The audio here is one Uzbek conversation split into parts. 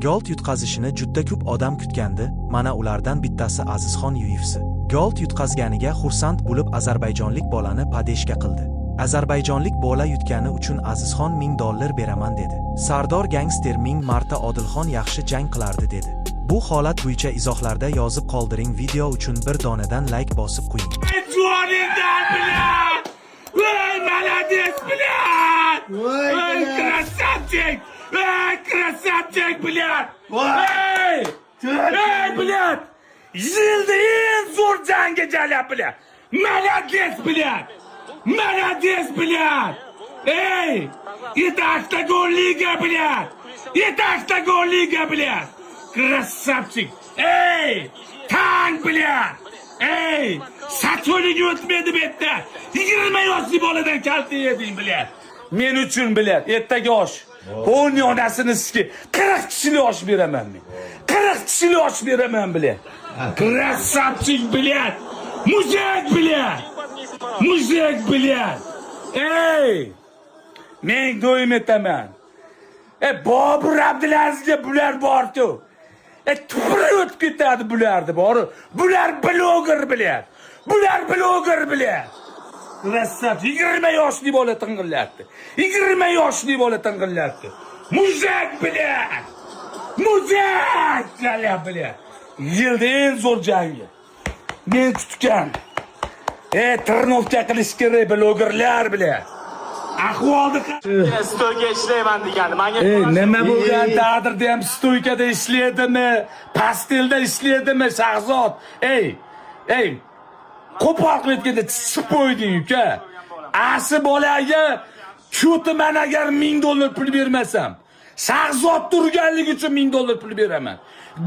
Gold yutqazishini juda ko'p odam kutgandi, mana ulardan bittasi Azizxon Yuyevsi. Gold yutqazganiga xursand bo'lib ozarbayjonlik bolani padeshka qildi. Ozarbayjonlik bola yutgani uchun Azizxon $1000 beraman dedi. Sardor gangster 1000 marta Odilxon yaxshi jang qilardi dedi. Bu holat bo'yicha izohlarda yozib qoldiring. Video uchun bir donadan like bosib qo'ying. Ой, молодец, блядь! Ой, красавчик! Эй, красавчик, блядь! Эй! Эй, блядь! Yilda eng zo'r jangga jalab, блядь! Молодец, блядь! Молодец, блядь! Эй! Это гол лига, блядь! Это гол лига, блядь! Красавчик! Эй! Tank, блядь! Ey! Satoliga o'tmaydi bu yerda. 20 yoshli boladan kalta yeding, bilyat. Men uchun, bilyat, ertaga osh. O'n onasini sizga 40 kishili osh beraman men. 40 kishili osh beraman, bilyat. Krasavchik, bilyat. Muzak, bilyat. Muzak, bilyat. Ey! Men do'yim etaman. Bobur Abdulazizga bular bordi. Tupurib o'tib ketadi bularni bori. Bular bloger bilyat. Bular bloger bilyat. Rassab 20 yoshli bola ting'illatdi. 20 yoshli bola ting'illatdi. Muzak bilyat. Muzak bilyat. Yilda eng zo'r jangi. Men kutgan. Tirnovka qilish kerak blogerlar bilyat. Ahvolni stoyga ishlayman degani. Nima bo'lgan taqdirda ham stoykada ishlaydimi, pastelda ishlaydimi, Shahzod? Ey, qo'pol qilib ketganda chiqib qo'yding uka. Asi bolaga kutiman agar $1000 pul bermasam, Shahzod turganligi uchun $1000 pul beraman.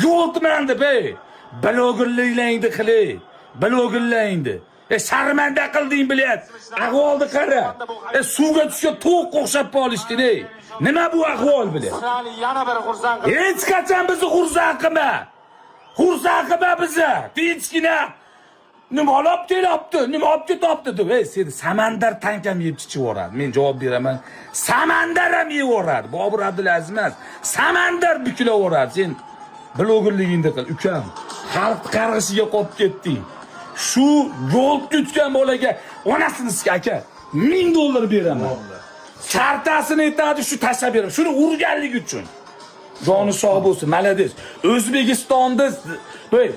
Goldman deb, blogerliklarni qiling, blogerlarni. Sharmanda qilding, bilyat. Ahvolni qara. Suvga tushgan to'q o'xshab qolishding, ey. Nima bu ahvol, bilyat? Yana bir xursand qil. Hech qachon bizni xursand qilma. Xursand qilma bizni. Tinchgina. Nima olib kelibdi? Nima olib ketibdi deb. Seni samandar tankam yeb chiqib men javob beraman. Samandar ham yeb yuboradi. Bobur Abdulaziz emas. Samandar buklab yuboradi. Sen blogerligingda qil, ukam. Xalq qarg'ishiga qolib ketding. Shu yo'l tutgan bolaga onasini sizga aka $1000 beraman. Chartasini aytadi, shu tashlab beraman. Shuni urganligi uchun. Joni sog' bo'lsin, malades. O'zbekistonda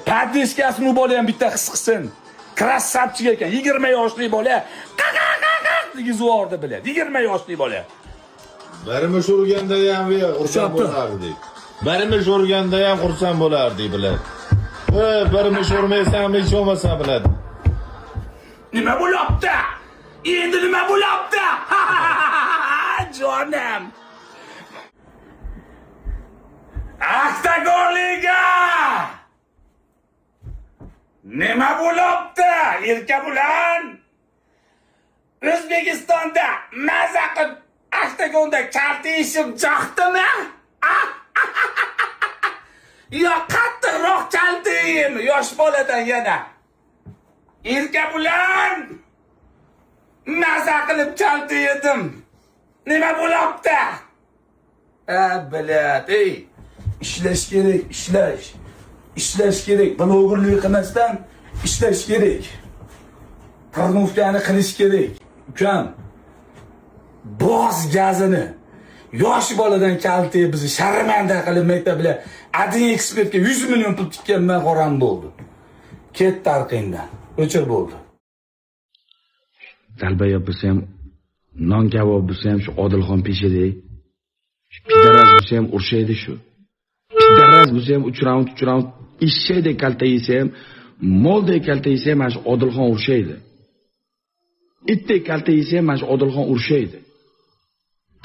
padeshkasini u bola ham bitta his qilsin. Krasavchik ekan, 20 yoshli bola. Degizib yubordi, biladi. 20 yoshli bola. Barimiz urganda ham xursand bo'lardik. Barimiz urganda ham xursand bo'lardik, biladi. Barimiz urmaysan, hech bo'lmasa biladi. Nima bo'lyapti? Endi nima bo'lyapti? Jonim. Liga! Nima bo'lyapti? Erkabulan O'zbekistonda maza qilib Aktagonda karta ishim joqdimi? Yo qattiqroq chaltiyim yosh boladan yana. Erkabulan maza qilib chaltiyedim. Nima bo'lyapti? Bilad, ishlash kerak, ishlash. Ishlash kerak, blogerlik qilmasdan ishlash kerak. Tirnovkani qilish kerak. Ukam, boz gazini yosh boladan kaltay bizni sharmanda qilib maktablar adin ekspertga 100 million pul tikkanman qoram bo'ldi. Ketdi arqingdan. O'chir bo'ldi. Dalba bo'lsa ham, non kabob bo'lsa ham shu Odilxon peshidek. Pidaraz bo'lsa ham urshaydi shu. Pidaraz bo'lsa ham 3 raund ishshaydi kaltay yesa ham, moldek kaltay yesa ham shu Odilxon urshaydi. Itdek kaltay yesa ham shu Odilxon urshaydi.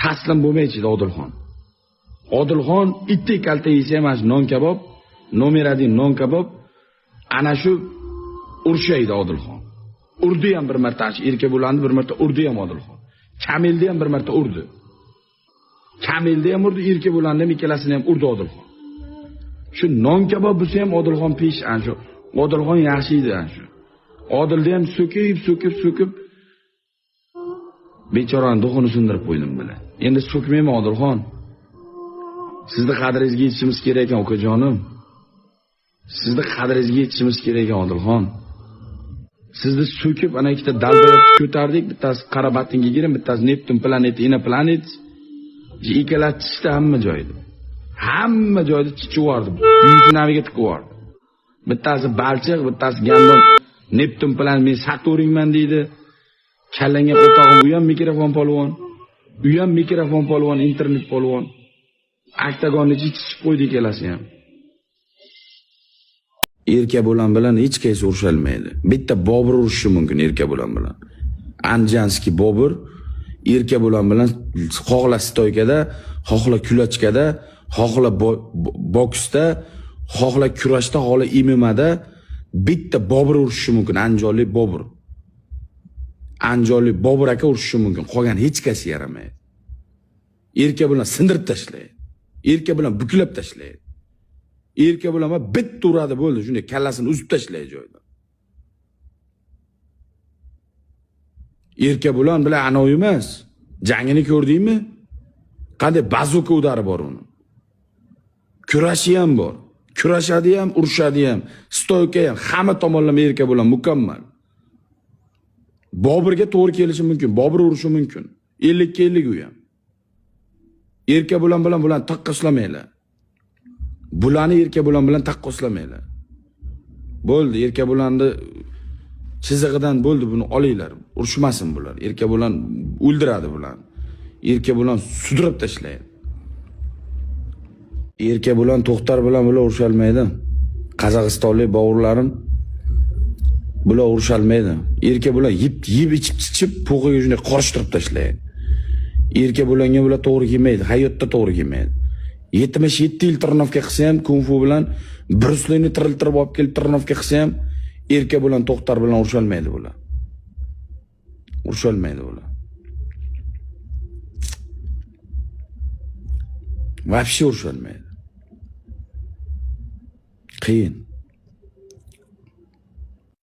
Taslim bo'lmaydi Odilxon. Odilxon itdek kaltay yesa ham shu non kabob, nomeradi non kabob ana shu urshaydi Odilxon. Urdi ham bir marta, erka bo'landi bir marta urdi ham Odilxon. Kamilni ham bir marta urdi. Kamilni ham urdi, erka bo'landi ham ikkalasini ham urdi Odilxon. Shu non kabob bo'lsa ham Odilxon pesh ana shu. Odilxon yaxshi edi ana shu. Odilni ham so'kib bechorani do'xini sindirib qo'ydim bilan. Endi so'kmayman Odilxon. Sizni qadringizga yetishimiz kerak ekan, okajonim. Sizni qadringizga yetishimiz kerak ekan, Odilxon. Sizni so'kib ana ikkita dalbayotni ko'tardik, bittasi Qarabatinga girin, bittasi Neptun planeti, ina planet. Ikkalasi hamma joyda. Hamma joyda chichivordi. Buyuk naviga tiqvordi. Bittasi balchiq, bittasi gandon. Neptun bilan men Saturnman deydi. Kallangga o'tog'im u ham mikrofon polvon. U ham mikrofon polvon, internet polvon. Oktagonni chichib qo'ydi ikkalasi ham. Erka bilan hech qaysi urushalmaydi. Bitta Bobur urushi mumkin erka bilan. Anjanskiy Bobur erka bilan xohla stoykada, xohla kulachkada, xohla boksda, xohla kurashda, xohla MMAda bitta Bobur urushi mumkin. Anjonli Bobur. Anjonli Bobur aka urushi mumkin. Qolgan hech qaysi yaramaydi. Erka bilan sindirib tashlaydi. Erka bilan buklab tashlaydi. Erka bilan bitta uradi bo'ldi, shunday kallasini uzib tashlaydi joydan. Erka bilan anoyi emas. Jangini ko'rdingmi? Qanday bazuka udari bor uni. Kurashi ham bor. Kurashadi ham, urushadi ham, stoyka ham, hamma tomonlama erka bilan mukammal. Boburga to'g'ri kelishi mumkin, Bobur urushi mumkin. 50 ga 50 u ham. Erka bilan taqqoslamanglar. Bularni erka bilan taqqoslamanglar. Bo'ldi, erka bilanni chizig'idan bo'ldi, buni olinglar. Urushmasin bular. Erka bilan o'ldiradi bular. Erka bilan sudrab tashlaydi. Erka bilan To'xtar bilan bular urushalmaydi. Qozog'istonlik bovurlarim bular urushalmaydi. Erka bilan yeb ichib po'qiga shunday qorishtirib tashlaydi. Erka bilanga bular to'g'ri kelmaydi, hayotda to'g'ri kelmaydi. 77 yil tirnovka qilsa ham, kung fu bilan Bruslini tiriltirib olib kelib tirnovka qilsa ham, erka bilan To'xtar bilan urushalmaydi bular. Urushalmaydi bular. Вообще urushalmaydi. Qiyin.